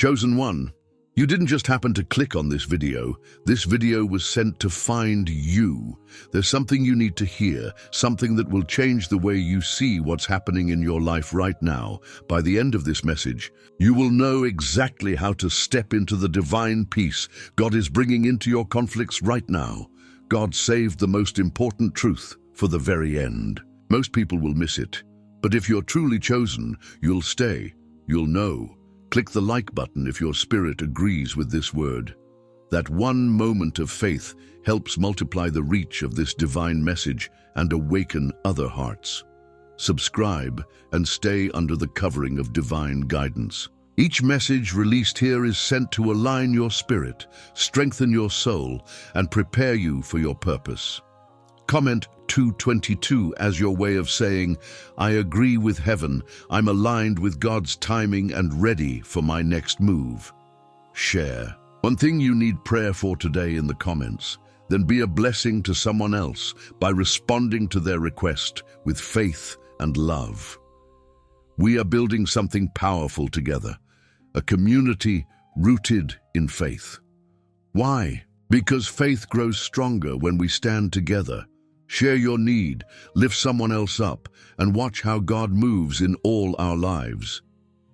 Chosen one, you didn't just happen to click on this video. This video was sent to find you. There's something you need to hear, something that will change the way you see what's happening in your life right now. By the end of this message, you will know exactly how to step into the divine peace God is bringing into your conflicts right now. God saved the most important truth for the very end. Most people will miss it, but if you're truly chosen, you'll stay, you'll know. Click the like button if your spirit agrees with this word. That one moment of faith helps multiply the reach of this divine message and awaken other hearts. Subscribe and stay under the covering of divine guidance. Each message released here is sent to align your spirit, strengthen your soul, and prepare you for your purpose. Comment 222 as your way of saying, I agree with heaven, I'm aligned with God's timing and ready for my next move. Share. One thing you need prayer for today in the comments, then be a blessing to someone else by responding to their request with faith and love. We are building something powerful together, a community rooted in faith. Why? Because faith grows stronger when we stand together. Share your need, lift someone else up, and watch how God moves in all our lives.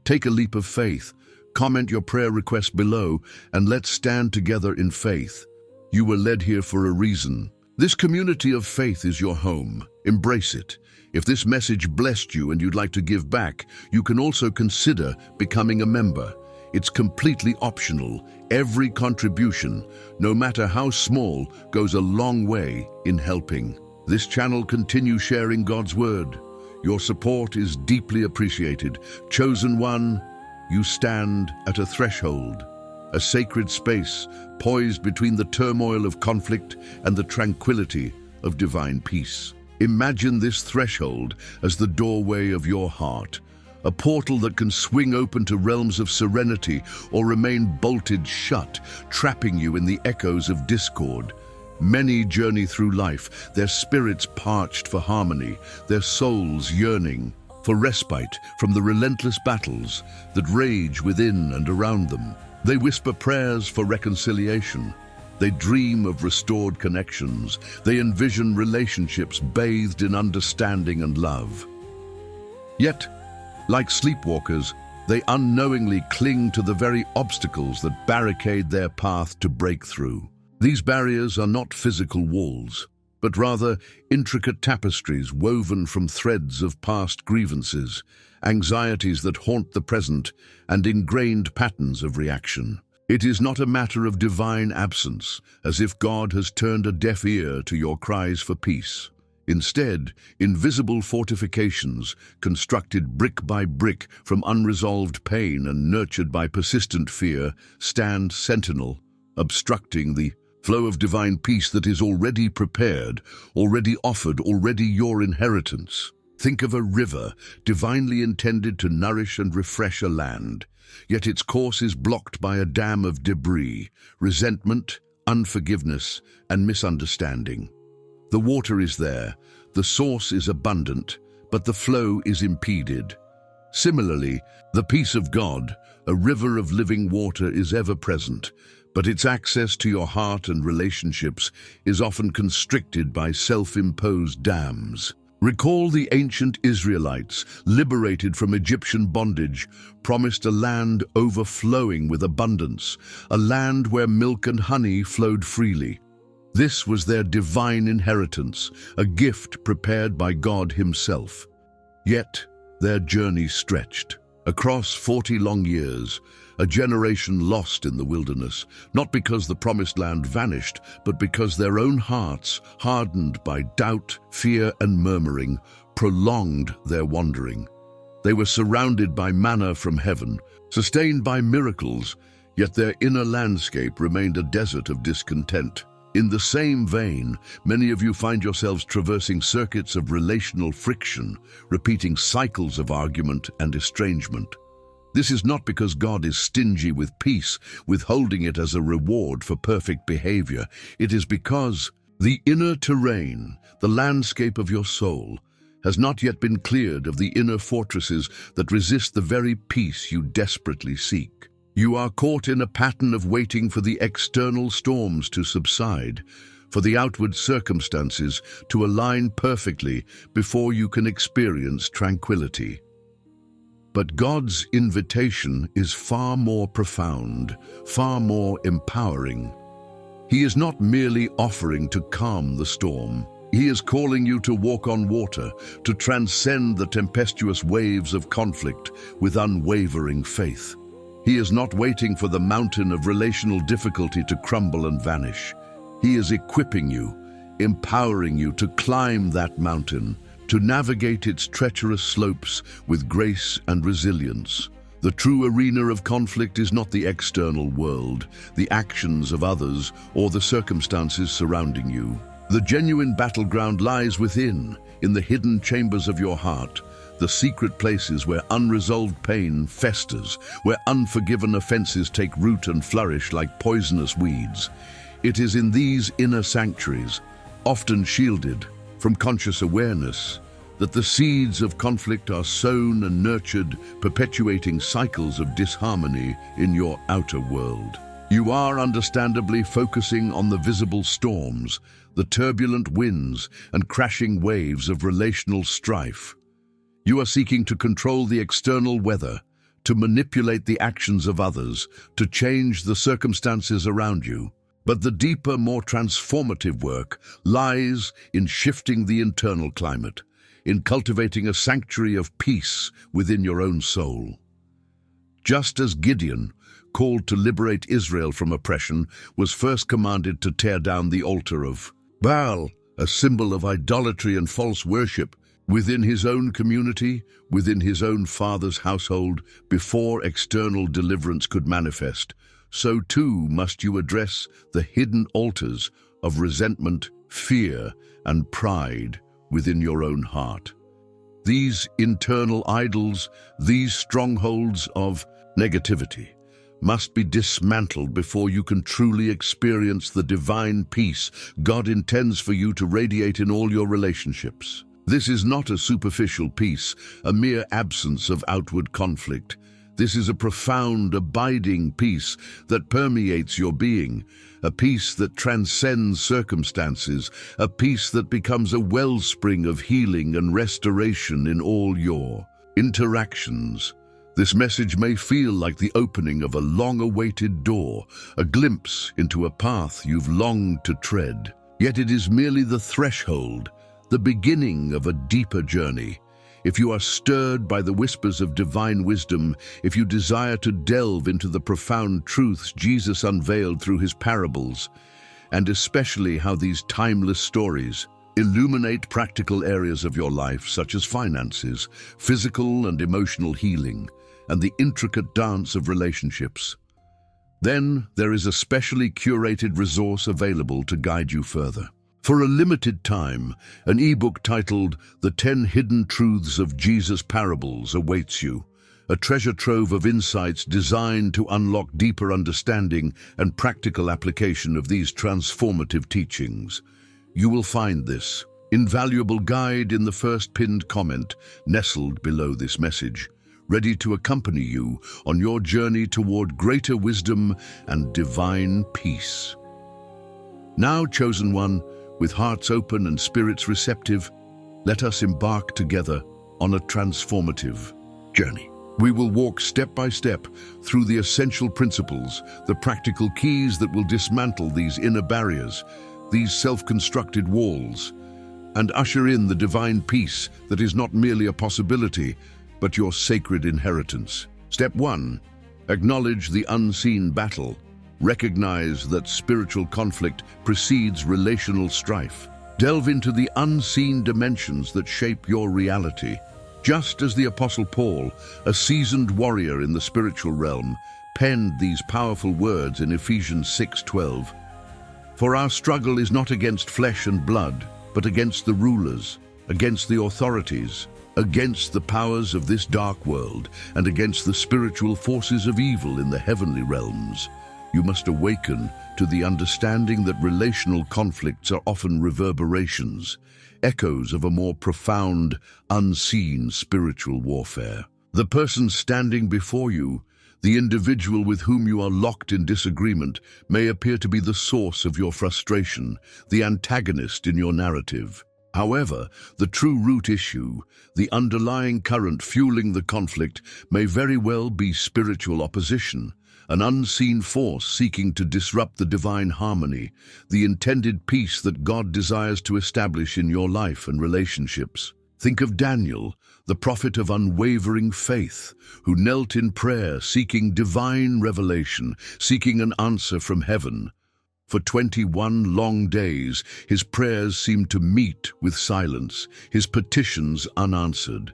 Take a leap of faith, comment your prayer request below, and let's stand together in faith. You were led here for a reason. This community of faith is your home. Embrace it. If this message blessed you and you'd like to give back, you can also consider becoming a member. It's completely optional. Every contribution, no matter how small, goes a long way in helping this channel continue sharing God's word. Your support is deeply appreciated. Chosen one, you stand at a threshold, a sacred space poised between the turmoil of conflict and the tranquility of divine peace. Imagine this threshold as the doorway of your heart, a portal that can swing open to realms of serenity or remain bolted shut, trapping you in the echoes of discord. Many journey through life, their spirits parched for harmony, their souls yearning for respite from the relentless battles that rage within and around them. They whisper prayers for reconciliation. They dream of restored connections. They envision relationships bathed in understanding and love. Yet, like sleepwalkers, they unknowingly cling to the very obstacles that barricade their path to breakthrough. These barriers are not physical walls, but rather intricate tapestries woven from threads of past grievances, anxieties that haunt the present, and ingrained patterns of reaction. It is not a matter of divine absence, as if God has turned a deaf ear to your cries for peace. Instead, invisible fortifications, constructed brick by brick from unresolved pain and nurtured by persistent fear, stand sentinel, obstructing the flow of divine peace that is already prepared, already offered, already your inheritance. Think of a river divinely intended to nourish and refresh a land, yet its course is blocked by a dam of debris, resentment, unforgiveness, and misunderstanding. The water is there, the source is abundant, but the flow is impeded. Similarly, the peace of God, a river of living water, is ever present, but its access to your heart and relationships is often constricted by self-imposed dams. Recall the ancient Israelites, liberated from Egyptian bondage, promised a land overflowing with abundance, a land where milk and honey flowed freely. This was their divine inheritance, a gift prepared by God Himself. Yet, their journey stretched. Across 40 long years, a generation lost in the wilderness, not because the promised land vanished, but because their own hearts, hardened by doubt, fear, and murmuring, prolonged their wandering. They were surrounded by manna from heaven, sustained by miracles, yet their inner landscape remained a desert of discontent. In the same vein, many of you find yourselves traversing circuits of relational friction, repeating cycles of argument and estrangement. This is not because God is stingy with peace, withholding it as a reward for perfect behavior. It is because the inner terrain, the landscape of your soul, has not yet been cleared of the inner fortresses that resist the very peace you desperately seek. You are caught in a pattern of waiting for the external storms to subside, for the outward circumstances to align perfectly before you can experience tranquility. But God's invitation is far more profound, far more empowering. He is not merely offering to calm the storm. He is calling you to walk on water, to transcend the tempestuous waves of conflict with unwavering faith. He is not waiting for the mountain of relational difficulty to crumble and vanish. He is equipping you, empowering you to climb that mountain, to navigate its treacherous slopes with grace and resilience. The true arena of conflict is not the external world, the actions of others, or the circumstances surrounding you. The genuine battleground lies within, in the hidden chambers of your heart, the secret places where unresolved pain festers, where unforgiven offenses take root and flourish like poisonous weeds. It is in these inner sanctuaries, often shielded from conscious awareness, that the seeds of conflict are sown and nurtured, perpetuating cycles of disharmony in your outer world. You are understandably focusing on the visible storms, the turbulent winds and crashing waves of relational strife. You are seeking to control the external weather, to manipulate the actions of others, to change the circumstances around you. But the deeper, more transformative work lies in shifting the internal climate, in cultivating a sanctuary of peace within your own soul. Just as Gideon, called to liberate Israel from oppression, was first commanded to tear down the altar of Baal, a symbol of idolatry and false worship, within his own community, within his own father's household, before external deliverance could manifest, so too must you address the hidden altars of resentment, fear, and pride within your own heart. These internal idols, these strongholds of negativity, must be dismantled before you can truly experience the divine peace God intends for you to radiate in all your relationships. This is not a superficial peace, a mere absence of outward conflict. This is a profound, abiding peace that permeates your being, a peace that transcends circumstances, a peace that becomes a wellspring of healing and restoration in all your interactions. This message may feel like the opening of a long-awaited door, a glimpse into a path you've longed to tread. Yet it is merely the threshold, the beginning of a deeper journey. If you are stirred by the whispers of divine wisdom, if you desire to delve into the profound truths Jesus unveiled through his parables, and especially how these timeless stories illuminate practical areas of your life such as finances, physical and emotional healing, and the intricate dance of relationships, then there is a specially curated resource available to guide you further. For a limited time, an ebook titled The 10 Hidden Truths of Jesus' Parables awaits you, a treasure trove of insights designed to unlock deeper understanding and practical application of these transformative teachings. You will find this invaluable guide in the first pinned comment nestled below this message, ready to accompany you on your journey toward greater wisdom and divine peace. Now, chosen one, with hearts open and spirits receptive, let us embark together on a transformative journey. We will walk step by step through the essential principles, the practical keys that will dismantle these inner barriers, these self-constructed walls, and usher in the divine peace that is not merely a possibility, but your sacred inheritance. Step 1. Acknowledge the unseen battle. Recognize that spiritual conflict precedes relational strife. Delve into the unseen dimensions that shape your reality. Just as the Apostle Paul, a seasoned warrior in the spiritual realm, penned these powerful words in Ephesians 6:12. For our struggle is not against flesh and blood, but against the rulers, against the authorities, against the powers of this dark world, and against the spiritual forces of evil in the heavenly realms. You must awaken to the understanding that relational conflicts are often reverberations, echoes of a more profound, unseen spiritual warfare. The person standing before you, The individual with whom you are locked in disagreement may appear to be the source of your frustration, the antagonist in your narrative. However, the true root issue, the underlying current fueling the conflict, may very well be spiritual opposition, an unseen force seeking to disrupt the divine harmony, the intended peace that God desires to establish in your life and relationships. Think of Daniel, the prophet of unwavering faith, who knelt in prayer seeking divine revelation, seeking an answer from heaven. For 21 long days, his prayers seemed to meet with silence, his petitions unanswered.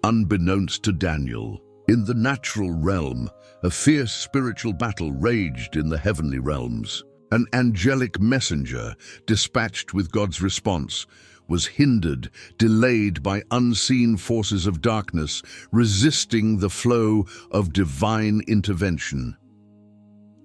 Unbeknownst to Daniel, in the natural realm, a fierce spiritual battle raged in the heavenly realms. An angelic messenger, dispatched with God's response, was hindered, delayed by unseen forces of darkness, resisting the flow of divine intervention.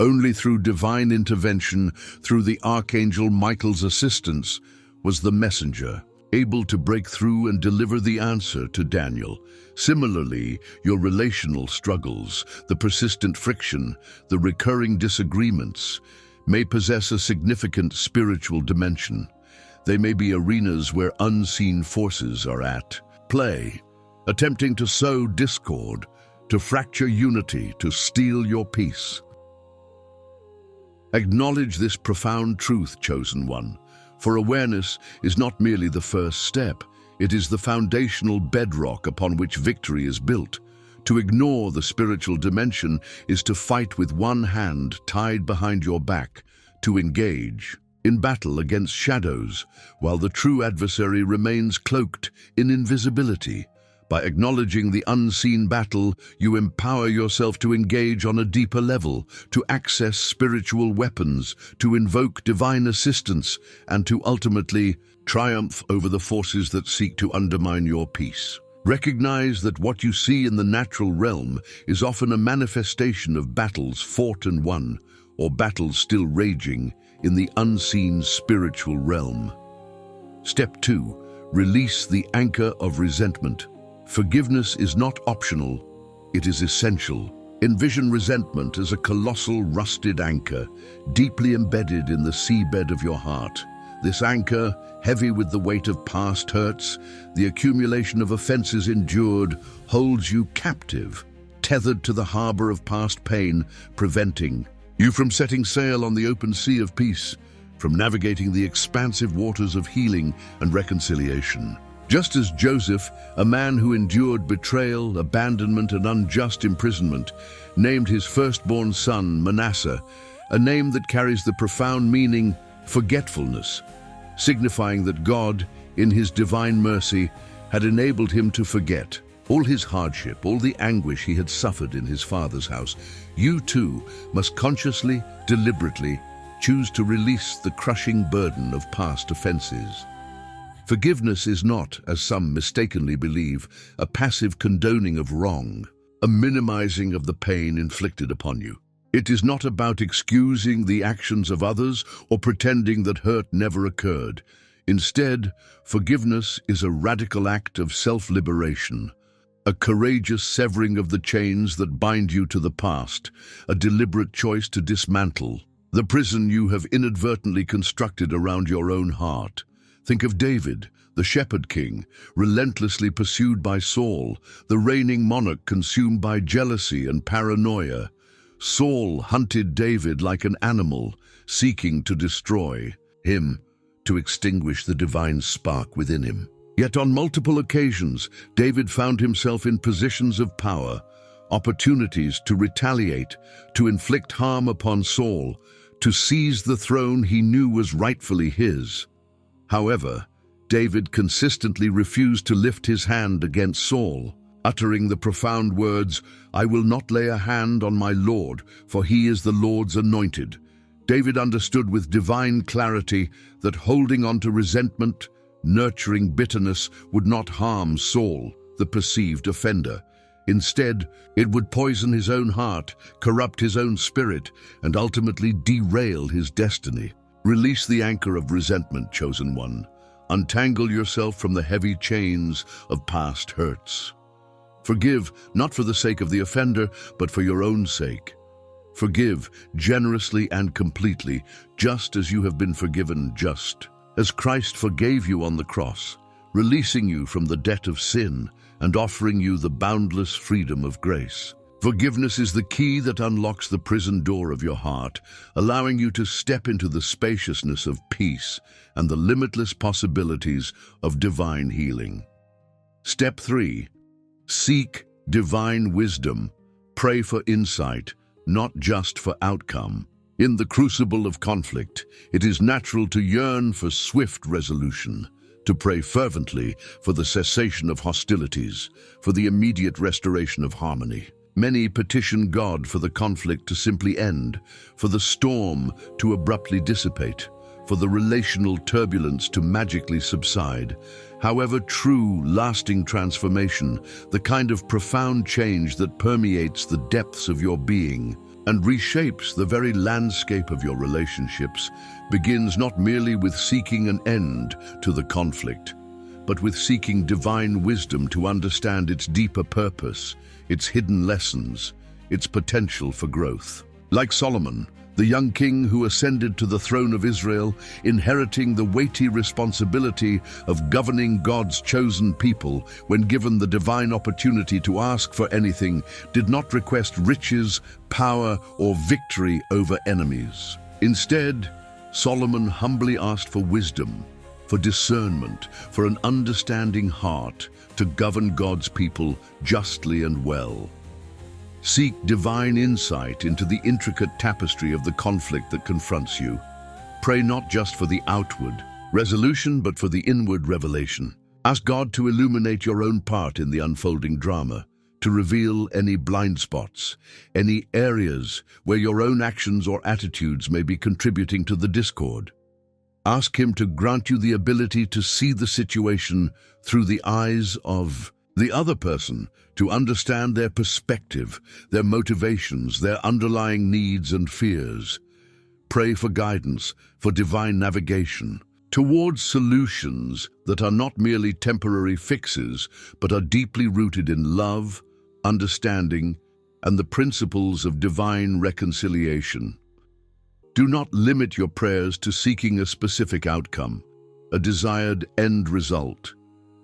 Only through divine intervention, through the Archangel Michael's assistance, was the messenger able to break through and deliver the answer to Daniel. Similarly, your relational struggles, the persistent friction, the recurring disagreements, may possess a significant spiritual dimension. They may be arenas where unseen forces are at play, attempting to sow discord, to fracture unity, to steal your peace. Acknowledge this profound truth, chosen one, for awareness is not merely the first step, it is the foundational bedrock upon which victory is built. To ignore the spiritual dimension is to fight with one hand tied behind your back, to engage in battle against shadows, while the true adversary remains cloaked in invisibility. By acknowledging the unseen battle, you empower yourself to engage on a deeper level, to access spiritual weapons, to invoke divine assistance, and to ultimately triumph over the forces that seek to undermine your peace. Recognize that what you see in the natural realm is often a manifestation of battles fought and won, or battles still raging in the unseen spiritual realm. Step 2. Release the anchor of resentment. Forgiveness is not optional, it is essential. Envision resentment as a colossal rusted anchor, deeply embedded in the seabed of your heart. This anchor, heavy with the weight of past hurts, the accumulation of offenses endured, holds you captive, tethered to the harbor of past pain, preventing you from setting sail on the open sea of peace, from navigating the expansive waters of healing and reconciliation. Just as Joseph, a man who endured betrayal, abandonment, and unjust imprisonment, named his firstborn son Manasseh, a name that carries the profound meaning forgetfulness, signifying that God, in his divine mercy, had enabled him to forget all his hardship, all the anguish he had suffered in his father's house. You too must consciously, deliberately choose to release the crushing burden of past offenses. Forgiveness is not, as some mistakenly believe, a passive condoning of wrong, a minimizing of the pain inflicted upon you. It is not about excusing the actions of others or pretending that hurt never occurred. Instead, forgiveness is a radical act of self-liberation, a courageous severing of the chains that bind you to the past, a deliberate choice to dismantle the prison you have inadvertently constructed around your own heart. Think of David, the shepherd king, relentlessly pursued by Saul, the reigning monarch consumed by jealousy and paranoia. Saul hunted David like an animal, seeking to destroy him, to extinguish the divine spark within him. Yet on multiple occasions, David found himself in positions of power, opportunities to retaliate, to inflict harm upon Saul, to seize the throne he knew was rightfully his. However, David consistently refused to lift his hand against Saul, uttering the profound words, "I will not lay a hand on my Lord, for he is the Lord's anointed." David understood with divine clarity that holding on to resentment, nurturing bitterness would not harm Saul, the perceived offender. Instead, it would poison his own heart, corrupt his own spirit, and ultimately derail his destiny. Release the anchor of resentment, chosen one. Untangle yourself from the heavy chains of past hurts. Forgive, not for the sake of the offender, but for your own sake. Forgive generously and completely, just as you have been forgiven, just as Christ forgave you on the cross, releasing you from the debt of sin and offering you the boundless freedom of grace. Forgiveness is the key that unlocks the prison door of your heart, allowing you to step into the spaciousness of peace and the limitless possibilities of divine healing. Step 3. Seek divine wisdom. Pray for insight, not just for outcome. In the crucible of conflict, it is natural to yearn for swift resolution, to pray fervently for the cessation of hostilities, for the immediate restoration of harmony. Many petition God for the conflict to simply end, for the storm to abruptly dissipate, for the relational turbulence to magically subside. However, true, lasting transformation, the kind of profound change that permeates the depths of your being and reshapes the very landscape of your relationships, begins not merely with seeking an end to the conflict, but with seeking divine wisdom to understand its deeper purpose, its hidden lessons, its potential for growth. Like Solomon, the young king who ascended to the throne of Israel, inheriting the weighty responsibility of governing God's chosen people, when given the divine opportunity to ask for anything, did not request riches, power, or victory over enemies. Instead, Solomon humbly asked for wisdom, for discernment, for an understanding heart to govern God's people justly and well. Seek divine insight into the intricate tapestry of the conflict that confronts you. Pray not just for the outward resolution, but for the inward revelation. Ask God to illuminate your own part in the unfolding drama, to reveal any blind spots, any areas where your own actions or attitudes may be contributing to the discord. Ask Him to grant you the ability to see the situation through the eyes of the other person, to understand their perspective, their motivations, their underlying needs and fears. Pray for guidance, for divine navigation, towards solutions that are not merely temporary fixes, but are deeply rooted in love, understanding, and the principles of divine reconciliation. Do not limit your prayers to seeking a specific outcome, a desired end result.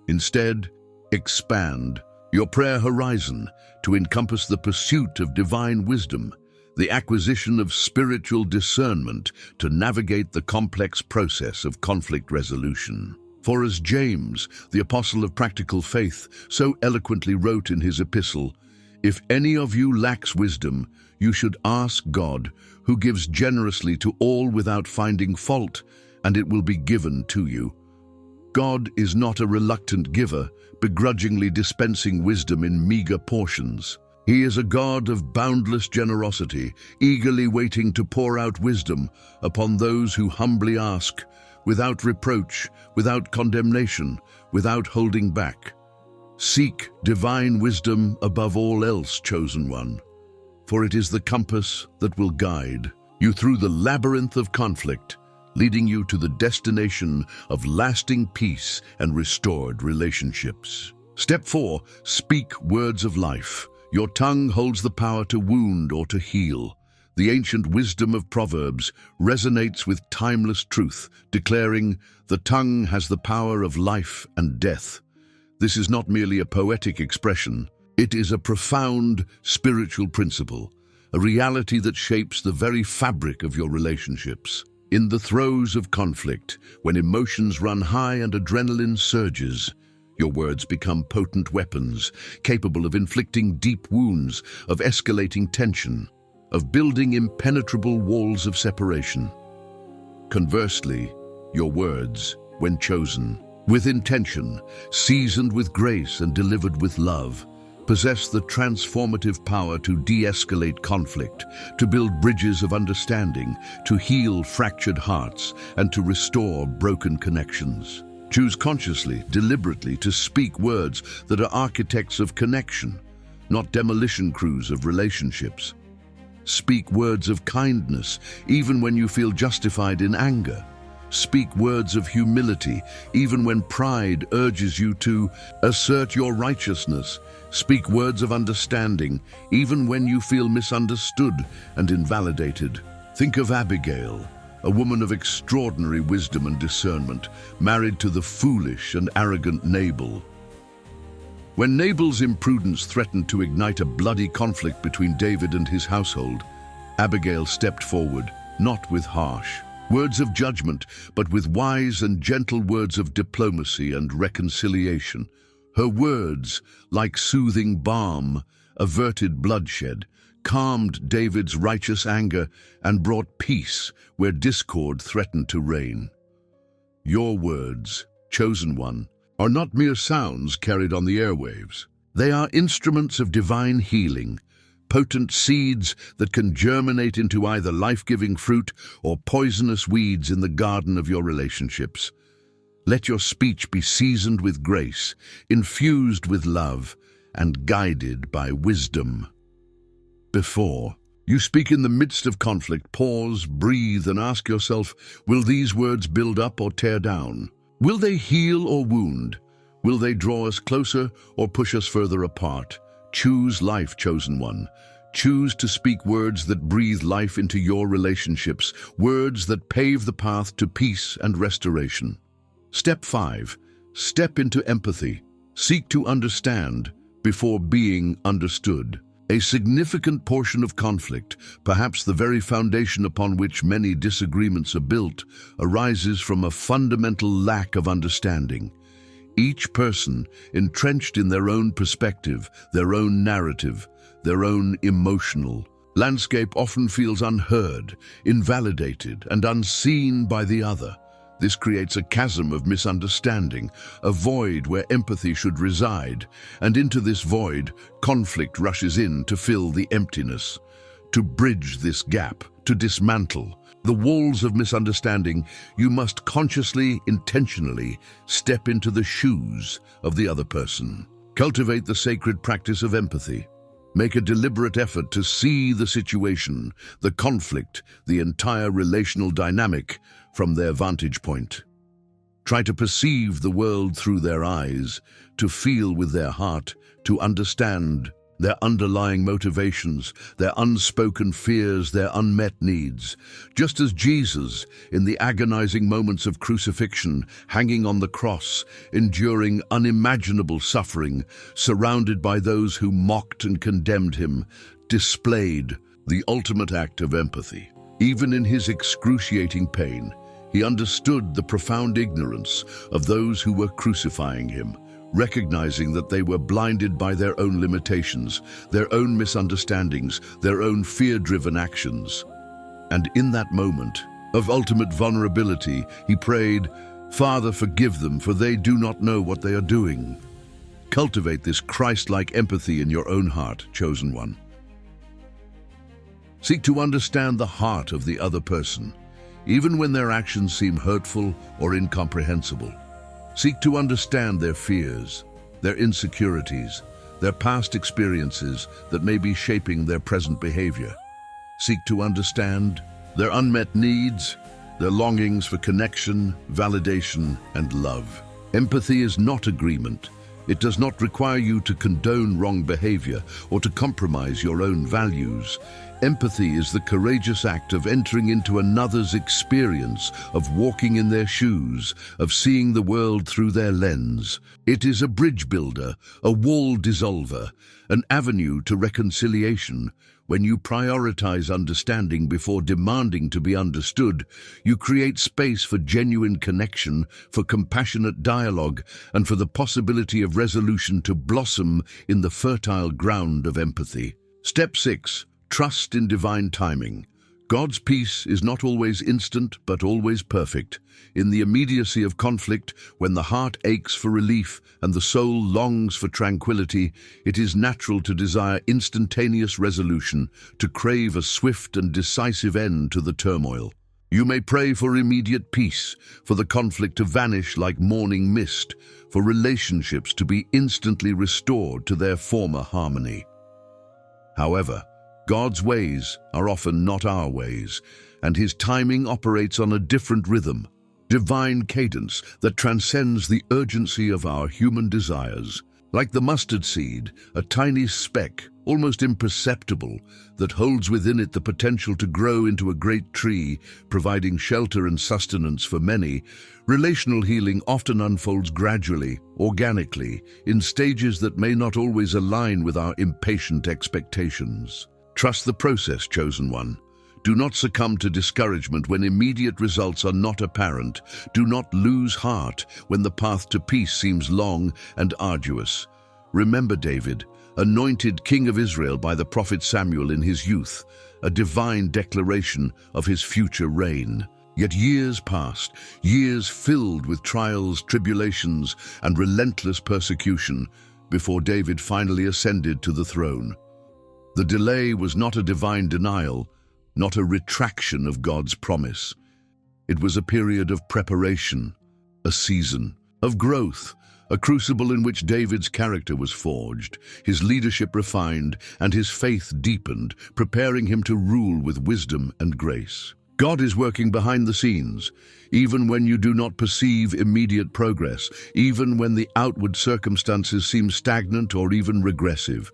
Instead, expand your prayer horizon to encompass the pursuit of divine wisdom, the acquisition of spiritual discernment to navigate the complex process of conflict resolution. For as James, the apostle of practical faith, so eloquently wrote in his epistle, "If any of you lacks wisdom, you should ask God, who gives generously to all without finding fault, and it will be given to you." God is not a reluctant giver, begrudgingly dispensing wisdom in meager portions. He is a God of boundless generosity, eagerly waiting to pour out wisdom upon those who humbly ask, without reproach, without condemnation, without holding back. Seek divine wisdom above all else, chosen one, for it is the compass that will guide you through the labyrinth of conflict, leading you to the destination of lasting peace and restored relationships. Step 4. Speak words of life. Your tongue holds the power to wound or to heal. The ancient wisdom of Proverbs resonates with timeless truth, declaring, "The tongue has the power of life and death." This is not merely a poetic expression. It is a profound spiritual principle, a reality that shapes the very fabric of your relationships. In the throes of conflict, when emotions run high and adrenaline surges, your words become potent weapons, capable of inflicting deep wounds, of escalating tension, of building impenetrable walls of separation. Conversely, your words, when chosen with intention, seasoned with grace and delivered with love, possess the transformative power to de-escalate conflict, to build bridges of understanding, to heal fractured hearts, and to restore broken connections. Choose consciously, deliberately, to speak words that are architects of connection, not demolition crews of relationships. Speak words of kindness, even when you feel justified in anger. Speak words of humility, even when pride urges you to assert your righteousness. Speak words of understanding, even when you feel misunderstood and invalidated. Think of Abigail, a woman of extraordinary wisdom and discernment, married to the foolish and arrogant Nabal. When Nabal's imprudence threatened to ignite a bloody conflict between David and his household, Abigail stepped forward, not with harsh words of judgment, but with wise and gentle words of diplomacy and reconciliation. Her words, like soothing balm, averted bloodshed, calmed David's righteous anger, and brought peace where discord threatened to reign. Your words, chosen one, are not mere sounds carried on the airwaves. They are instruments of divine healing, potent seeds that can germinate into either life-giving fruit or poisonous weeds in the garden of your relationships. Let your speech be seasoned with grace, infused with love, and guided by wisdom. Before you speak in the midst of conflict, pause, breathe, and ask yourself, will these words build up or tear down? Will they heal or wound? Will they draw us closer or push us further apart? Choose life, chosen one. Choose to speak words that breathe life into your relationships, words that pave the path to peace and restoration. Step 5. Step into empathy. Seek to understand before being understood. A significant portion of conflict, perhaps the very foundation upon which many disagreements are built, arises from a fundamental lack of understanding. Each person, entrenched in their own perspective, their own narrative, their own emotional landscape, often feels unheard, invalidated, and unseen by the other. This creates a chasm of misunderstanding, a void where empathy should reside, and into this void, conflict rushes in to fill the emptiness. To bridge this gap, to dismantle the walls of misunderstanding, you must consciously, intentionally step into the shoes of the other person. Cultivate the sacred practice of empathy. Make a deliberate effort to see the situation, the conflict, the entire relational dynamic from their vantage point. Try to perceive the world through their eyes, to feel with their heart, to understand their underlying motivations, their unspoken fears, their unmet needs. Just as Jesus, in the agonizing moments of crucifixion, hanging on the cross, enduring unimaginable suffering, surrounded by those who mocked and condemned him, displayed the ultimate act of empathy. Even in his excruciating pain, he understood the profound ignorance of those who were crucifying him, recognizing that they were blinded by their own limitations, their own misunderstandings, their own fear-driven actions. And in that moment of ultimate vulnerability, he prayed, "Father, forgive them, for they do not know what they are doing." Cultivate this Christ-like empathy in your own heart, chosen one. Seek to understand the heart of the other person, even when their actions seem hurtful or incomprehensible. Seek to understand their fears, their insecurities, their past experiences that may be shaping their present behavior. Seek to understand their unmet needs, their longings for connection, validation, and love. Empathy is not agreement. It does not require you to condone wrong behavior or to compromise your own values. Empathy is the courageous act of entering into another's experience, of walking in their shoes, of seeing the world through their lens. It is a bridge builder, a wall dissolver, an avenue to reconciliation. When you prioritize understanding before demanding to be understood, you create space for genuine connection, for compassionate dialogue, and for the possibility of resolution to blossom in the fertile ground of empathy. Step 6. Trust in divine timing. God's peace is not always instant, but always perfect. In the immediacy of conflict, when the heart aches for relief and the soul longs for tranquility, it is natural to desire instantaneous resolution, to crave a swift and decisive end to the turmoil. You may pray for immediate peace, for the conflict to vanish like morning mist, for relationships to be instantly restored to their former harmony. However, God's ways are often not our ways, and His timing operates on a different rhythm. divine cadence that transcends the urgency of our human desires. Like the mustard seed, a tiny speck, almost imperceptible, that holds within it the potential to grow into a great tree, providing shelter and sustenance for many, relational healing often unfolds gradually, organically, in stages that may not always align with our impatient expectations. Trust the process, chosen one. Do not succumb to discouragement when immediate results are not apparent. Do not lose heart when the path to peace seems long and arduous. Remember David, anointed king of Israel by the prophet Samuel in his youth, a divine declaration of his future reign. Yet years passed, years filled with trials, tribulations, and relentless persecution, before David finally ascended to the throne. The delay was not a divine denial, not a retraction of God's promise. It was a period of preparation, a season of growth, a crucible in which David's character was forged, his leadership refined, and his faith deepened, preparing him to rule with wisdom and grace. God is working behind the scenes, even when you do not perceive immediate progress, even when the outward circumstances seem stagnant or even regressive.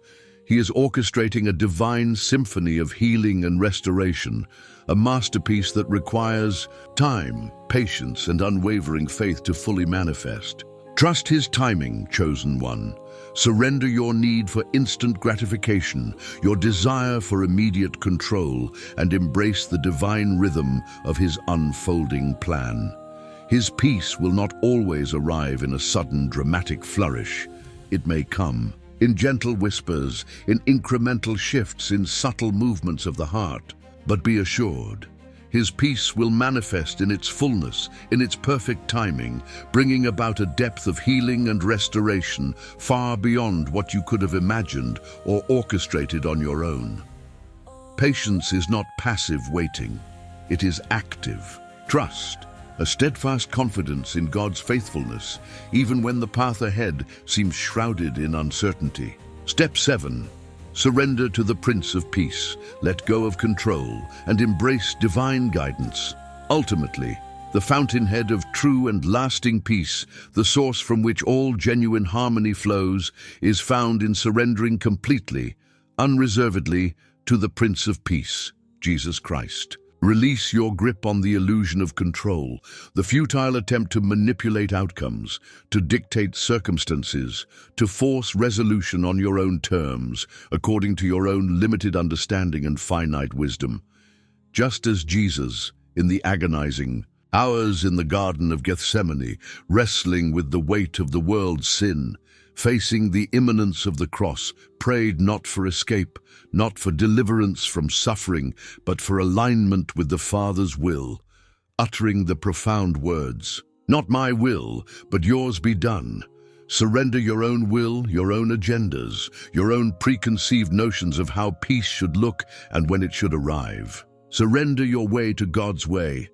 He is orchestrating a divine symphony of healing and restoration, a masterpiece that requires time, patience, and unwavering faith to fully manifest. Trust his timing, chosen one. Surrender your need for instant gratification, your desire for immediate control, and embrace the divine rhythm of his unfolding plan. His peace will not always arrive in a sudden, dramatic flourish. It may come in gentle whispers, in incremental shifts, in subtle movements of the heart. But be assured, his peace will manifest in its fullness, in its perfect timing, bringing about a depth of healing and restoration far beyond what you could have imagined or orchestrated on your own. Patience is not passive waiting. It is active trust, a steadfast confidence in God's faithfulness, even when the path ahead seems shrouded in uncertainty. Step 7. Surrender to the Prince of Peace. Let go of control and embrace divine guidance. Ultimately, the fountainhead of true and lasting peace, the source from which all genuine harmony flows, is found in surrendering completely, unreservedly, to the Prince of Peace, Jesus Christ. Release your grip on the illusion of control, the futile attempt to manipulate outcomes, to dictate circumstances, to force resolution on your own terms, according to your own limited understanding and finite wisdom. Just as Jesus, in the agonizing hours in the Garden of Gethsemane, wrestling with the weight of the world's sin, facing the imminence of the cross, prayed not for escape, not for deliverance from suffering, but for alignment with the Father's will, uttering the profound words, "Not my will, but yours be done." Surrender your own will, your own agendas, your own preconceived notions of how peace should look and when it should arrive. Surrender your way to God's way.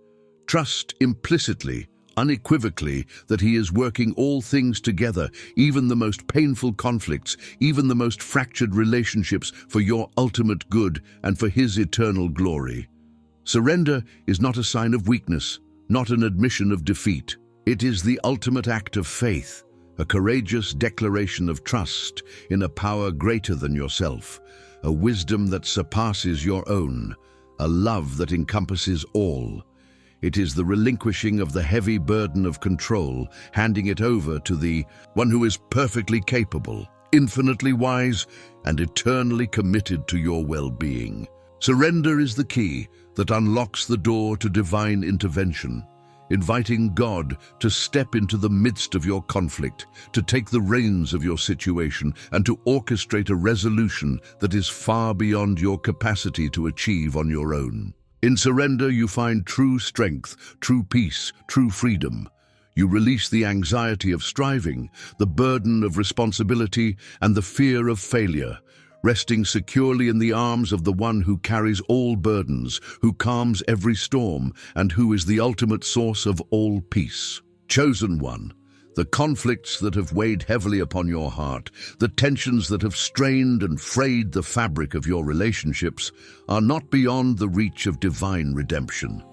Trust implicitly, unequivocally, that he is working all things together, even the most painful conflicts, even the most fractured relationships, for your ultimate good and for his eternal glory. Surrender is not a sign of weakness, not an admission of defeat. It is the ultimate act of faith, a courageous declaration of trust in a power greater than yourself, a wisdom that surpasses your own, a love that encompasses all. It is the relinquishing of the heavy burden of control, handing it over to the one who is perfectly capable, infinitely wise, and eternally committed to your well-being. Surrender is the key that unlocks the door to divine intervention, inviting God to step into the midst of your conflict, to take the reins of your situation, and to orchestrate a resolution that is far beyond your capacity to achieve on your own. In surrender, you find true strength, true peace, true freedom. You release the anxiety of striving, the burden of responsibility, and the fear of failure, resting securely in the arms of the one who carries all burdens, who calms every storm, and who is the ultimate source of all peace. Chosen one, the conflicts that have weighed heavily upon your heart, the tensions that have strained and frayed the fabric of your relationships, are not beyond the reach of divine redemption.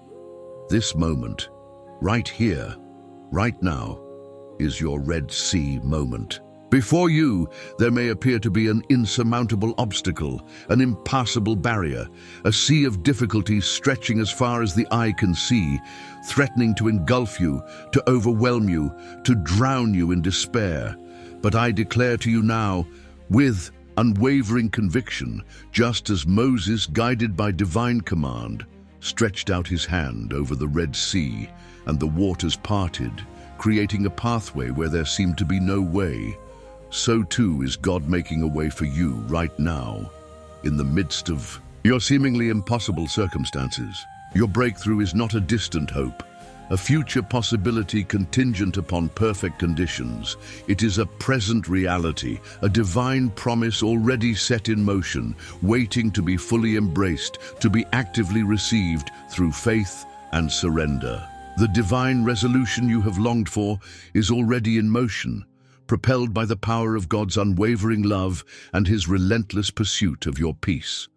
This moment Right here, right now, is your Red Sea moment. Before you, there may appear to be an insurmountable obstacle, an impassable barrier, a sea of difficulties stretching as far as the eye can see, threatening to engulf you, to overwhelm you, to drown you in despair. But I declare to you now, with unwavering conviction, just as Moses, guided by divine command, stretched out his hand over the Red Sea, and the waters parted, creating a pathway where there seemed to be no way, so too is God making a way for you right now, in the midst of your seemingly impossible circumstances. Your breakthrough is not a distant hope, a future possibility contingent upon perfect conditions. It is a present reality, a divine promise already set in motion, waiting to be fully embraced, to be actively received through faith and surrender. The divine resolution you have longed for is already in motion, propelled by the power of God's unwavering love and his relentless pursuit of your peace.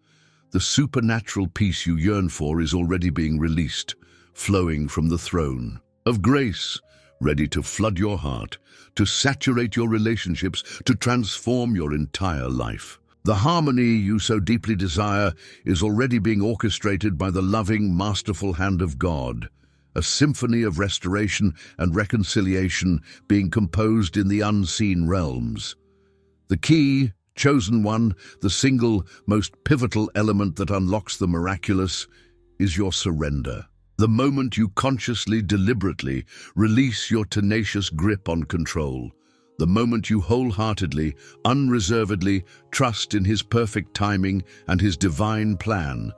The supernatural peace you yearn for is already being released, flowing from the throne of grace, ready to flood your heart, to saturate your relationships, to transform your entire life. The harmony you so deeply desire is already being orchestrated by the loving, masterful hand of God, a symphony of restoration and reconciliation being composed in the unseen realms. The key, chosen one, the single, most pivotal element that unlocks the miraculous, is your surrender. The moment you consciously, deliberately release your tenacious grip on control, the moment you wholeheartedly, unreservedly trust in his perfect timing and his divine plan,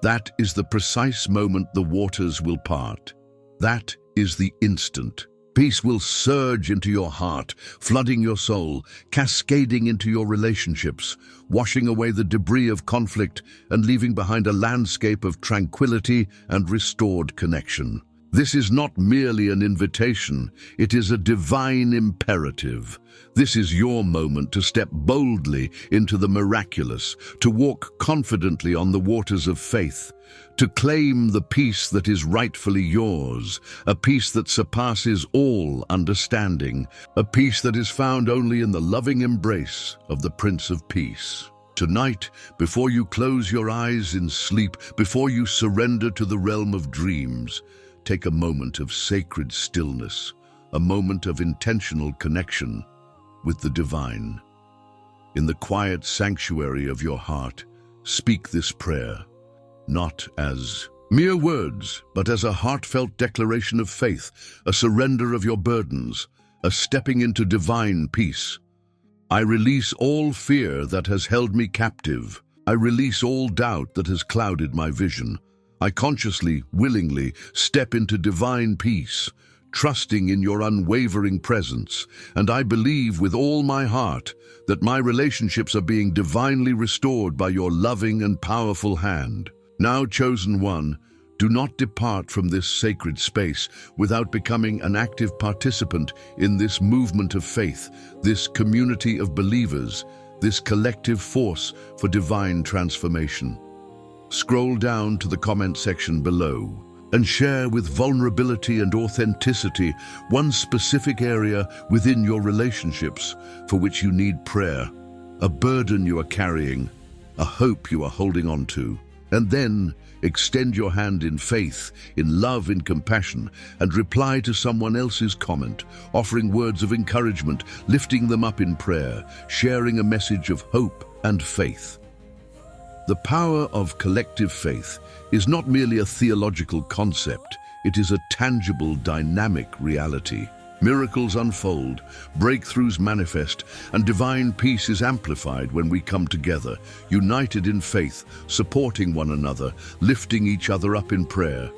that is the precise moment the waters will part. That is the instant. Peace will surge into your heart, flooding your soul, cascading into your relationships, washing away the debris of conflict and leaving behind a landscape of tranquility and restored connection. This is not merely an invitation, it is a divine imperative. This is your moment to step boldly into the miraculous, to walk confidently on the waters of faith, to claim the peace that is rightfully yours, a peace that surpasses all understanding, a peace that is found only in the loving embrace of the Prince of Peace. Tonight, before you close your eyes in sleep, before you surrender to the realm of dreams, take a moment of sacred stillness, a moment of intentional connection with the divine. In the quiet sanctuary of your heart, speak this prayer, not as mere words, but as a heartfelt declaration of faith, a surrender of your burdens, a stepping into divine peace. I release all fear that has held me captive. I release all doubt that has clouded my vision. I consciously, willingly step into divine peace, trusting in your unwavering presence, and I believe with all my heart that my relationships are being divinely restored by your loving and powerful hand. Now, chosen one, do not depart from this sacred space without becoming an active participant in this movement of faith, this community of believers, this collective force for divine transformation. Scroll down to the comment section below and share with vulnerability and authenticity one specific area within your relationships for which you need prayer, a burden you are carrying, a hope you are holding on to. And then extend your hand in faith, in love, in compassion, and reply to someone else's comment, offering words of encouragement, lifting them up in prayer, sharing a message of hope and faith. The power of collective faith is not merely a theological concept, it is a tangible, dynamic reality. Miracles unfold, breakthroughs manifest, and divine peace is amplified when we come together, united in faith, supporting one another, lifting each other up in prayer.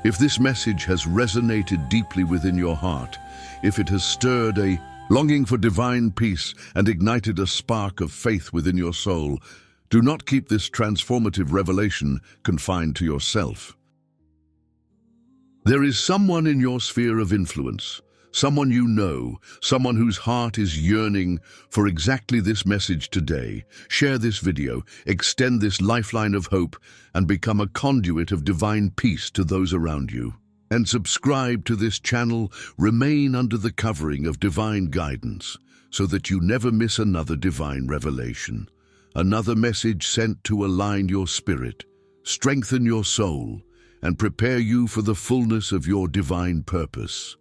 If this message has resonated deeply within your heart, if it has stirred a longing for divine peace and ignited a spark of faith within your soul, do not keep this transformative revelation confined to yourself. There is someone in your sphere of influence, someone you know, someone whose heart is yearning for exactly this message today. Share this video, extend this lifeline of hope, and become a conduit of divine peace to those around you. and subscribe to this channel. Remain under the covering of divine guidance so that you never miss another divine revelation, another message sent to align your spirit, strengthen your soul, and prepare you for the fullness of your divine purpose.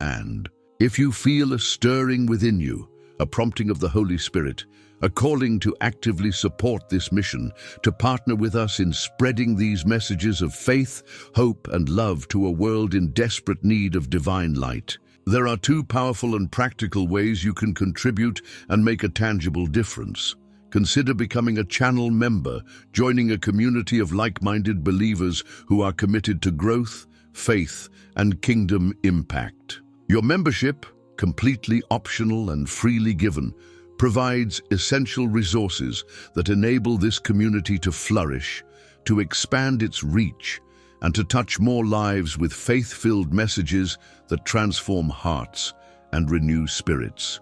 And if you feel a stirring within you, a prompting of the Holy Spirit, a calling to actively support this mission, to partner with us in spreading these messages of faith, hope, and love to a world in desperate need of divine light, there are two powerful and practical ways you can contribute and make a tangible difference. Consider becoming a channel member, joining a community of like-minded believers who are committed to growth, faith, and kingdom impact. Your membership, completely optional and freely given, provides essential resources that enable this community to flourish, to expand its reach, and to touch more lives with faith-filled messages that transform hearts and renew spirits.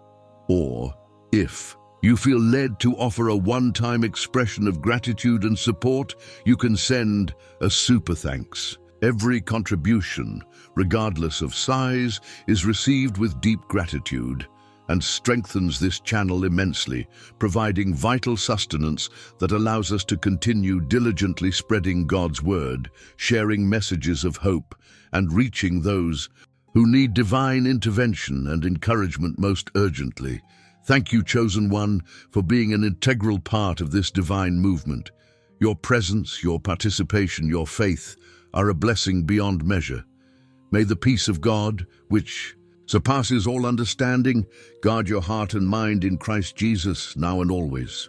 Or, if you feel led to offer a one-time expression of gratitude and support, you can send a super thanks. Every contribution, regardless of size, is received with deep gratitude and strengthens this channel immensely, providing vital sustenance that allows us to continue diligently spreading God's word, sharing messages of hope, and reaching those who need divine intervention and encouragement most urgently. Thank you, Chosen One, for being an integral part of this divine movement. Your presence, your participation, your faith are a blessing beyond measure. May the peace of God, which surpasses all understanding, guard your heart and mind in Christ Jesus, now and always.